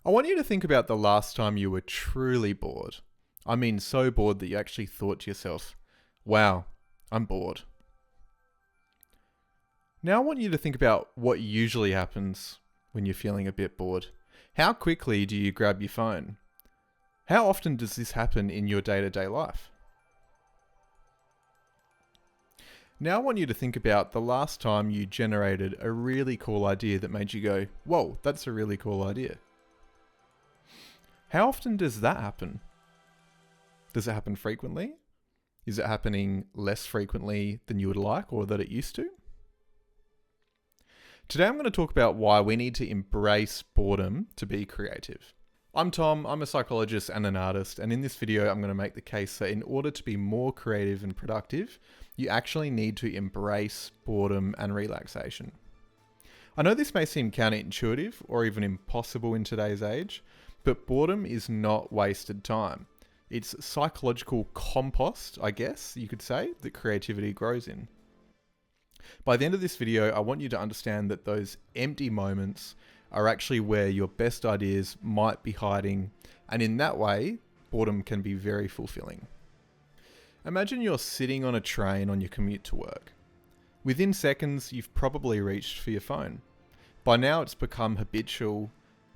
I want you to think about the last time you were truly bored. I mean, so bored that you actually thought to yourself, wow, I'm bored. Now I want you to think about what usually happens when you're feeling a bit bored. How quickly do you grab your phone? How often does this happen in your day-to-day life? Now I want you to think about the last time you generated a really cool idea that made you go, whoa, that's a really cool idea. How often does that happen? Does it happen frequently? Is it happening less frequently than you would like or that it used to? Today I'm going to talk about why we need to embrace boredom to be creative. I'm Tom, I'm a psychologist and an artist, and in this video I'm going to make the case that in order to be more creative and productive, you actually need to embrace boredom and relaxation. I know this may seem counterintuitive or even impossible in today's age, but boredom is not wasted time. It's psychological compost, I guess you could say, that creativity grows in. By the end of this video, I want you to understand that those empty moments are actually where your best ideas might be hiding, and in that way, boredom can be very fulfilling. Imagine you're sitting on a train on your commute to work. Within seconds, you've probably reached for your phone. By now, it's become habitual,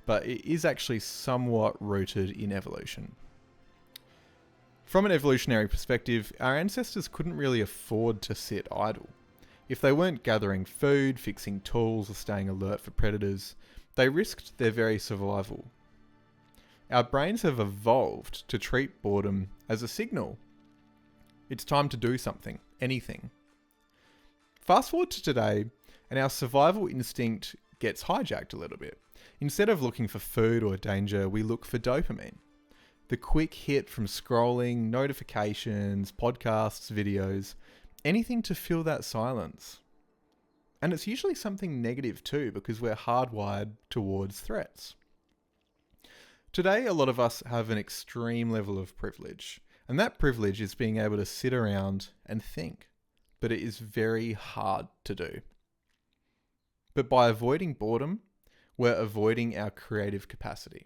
but it is actually somewhat rooted in evolution. From an evolutionary perspective, our ancestors couldn't really afford to sit idle. If they weren't gathering food, fixing tools, or staying alert for predators, they risked their very survival. Our brains have evolved to treat boredom as a signal. It's time to do something, anything. Fast forward to today, and our survival instinct gets hijacked a little bit. Instead of looking for food or danger, we look for dopamine. The quick hit from scrolling, notifications, podcasts, videos, anything to fill that silence. And it's usually something negative too, because we're hardwired towards threats. Today, a lot of us have an extreme level of privilege, and that privilege is being able to sit around and think, but it is very hard to do. But by avoiding boredom, we're avoiding our creative capacity.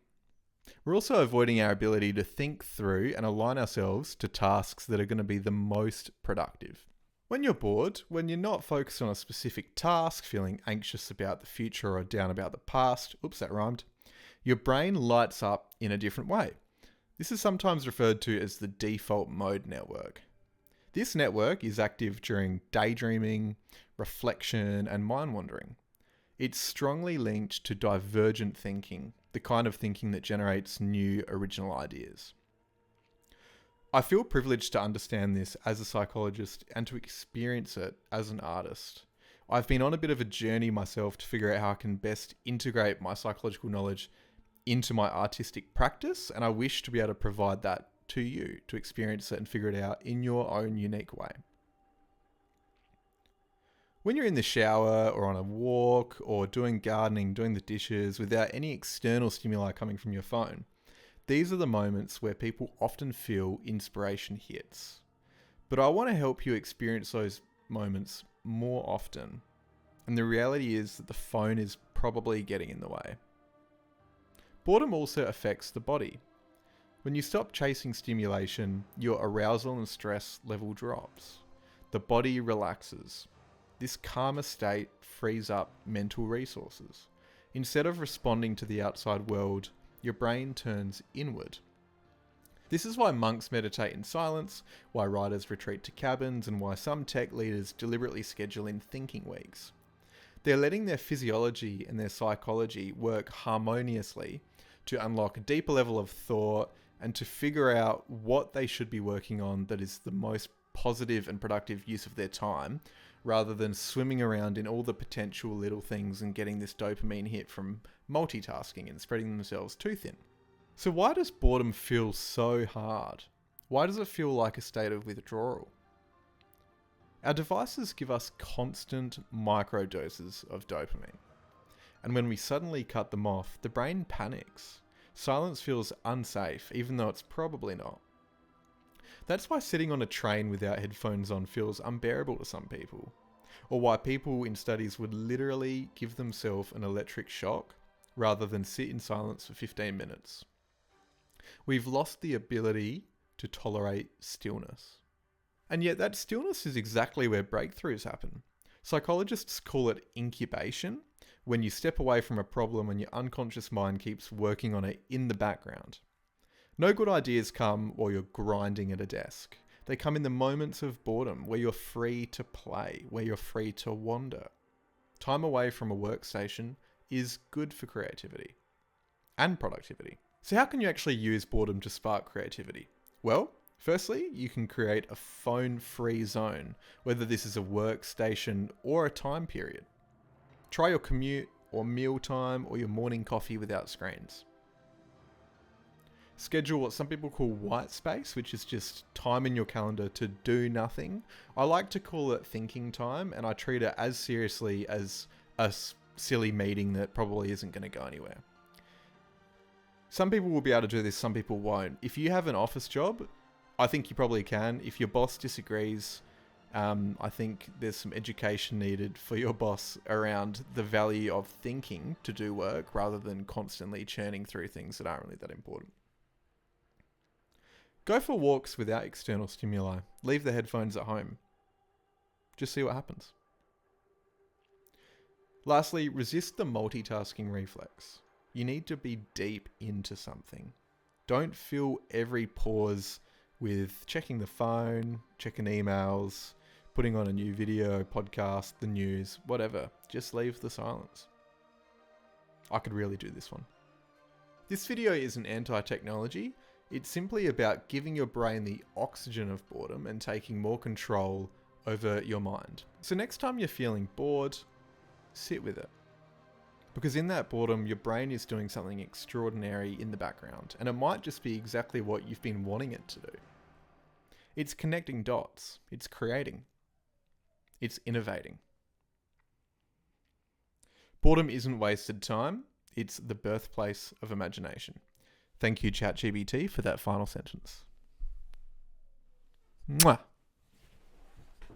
We're also avoiding our ability to think through and align ourselves to tasks that are going to be the most productive. When you're bored, when you're not focused on a specific task, feeling anxious about the future or down about the past, oops, that rhymed, your brain lights up in a different way. This is sometimes referred to as the default mode network. This network is active during daydreaming, reflection, and mind wandering. It's strongly linked to divergent thinking, the kind of thinking that generates new original ideas. I feel privileged to understand this as a psychologist and to experience it as an artist. I've been on a bit of a journey myself to figure out how I can best integrate my psychological knowledge into my artistic practice, and I wish to be able to provide that to you to experience it and figure it out in your own unique way. When you're in the shower or on a walk or doing gardening, doing the dishes without any external stimuli coming from your phone, these are the moments where people often feel inspiration hits. But I want to help you experience those moments more often. And the reality is that the phone is probably getting in the way. Boredom also affects the body. When you stop chasing stimulation, your arousal and stress level drops. The body relaxes. This calmer state frees up mental resources. Instead of responding to the outside world, your brain turns inward. This is why monks meditate in silence, why writers retreat to cabins, and why some tech leaders deliberately schedule in thinking weeks. They're letting their physiology and their psychology work harmoniously to unlock a deeper level of thought and to figure out what they should be working on that is the most positive and productive use of their time, rather than swimming around in all the potential little things and getting this dopamine hit from multitasking and spreading themselves too thin. So why does boredom feel so hard? Why does it feel like a state of withdrawal? Our devices give us constant microdoses of dopamine. And when we suddenly cut them off, the brain panics. Silence feels unsafe, even though it's probably not. That's why sitting on a train without headphones on feels unbearable to some people, or why people in studies would literally give themselves an electric shock rather than sit in silence for 15 minutes. We've lost the ability to tolerate stillness. And yet that stillness is exactly where breakthroughs happen. Psychologists call it incubation, when you step away from a problem and your unconscious mind keeps working on it in the background. No good ideas come while you're grinding at a desk. They come in the moments of boredom, where you're free to play, where you're free to wander. Time away from a workstation is good for creativity and productivity. So how can you actually use boredom to spark creativity? Well, firstly, you can create a phone-free zone, whether this is a workstation or a time period. Try your commute or meal time or your morning coffee without screens. Schedule what some people call white space, which is just time in your calendar to do nothing. I like to call it thinking time, and I treat it as seriously as a silly meeting that probably isn't going to go anywhere. Some people will be able to do this, some people won't. If you have an office job, I think you probably can. If your boss disagrees, I think there's some education needed for your boss around the value of thinking to do work rather than constantly churning through things that aren't really that important. Go for walks without external stimuli. Leave the headphones at home. Just see what happens. Lastly, resist the multitasking reflex. You need to be deep into something. Don't fill every pause with checking the phone, checking emails, putting on a new video, podcast, the news, whatever. Just leave the silence. I could really do this one. This video isn't anti-technology. It's simply about giving your brain the oxygen of boredom and taking more control over your mind. So next time you're feeling bored, sit with it. Because in that boredom, your brain is doing something extraordinary in the background, and it might just be exactly what you've been wanting it to do. It's connecting dots. It's creating. It's innovating. Boredom isn't wasted time. It's the birthplace of imagination. Thank you, ChatGPT, for that final sentence. Mwah.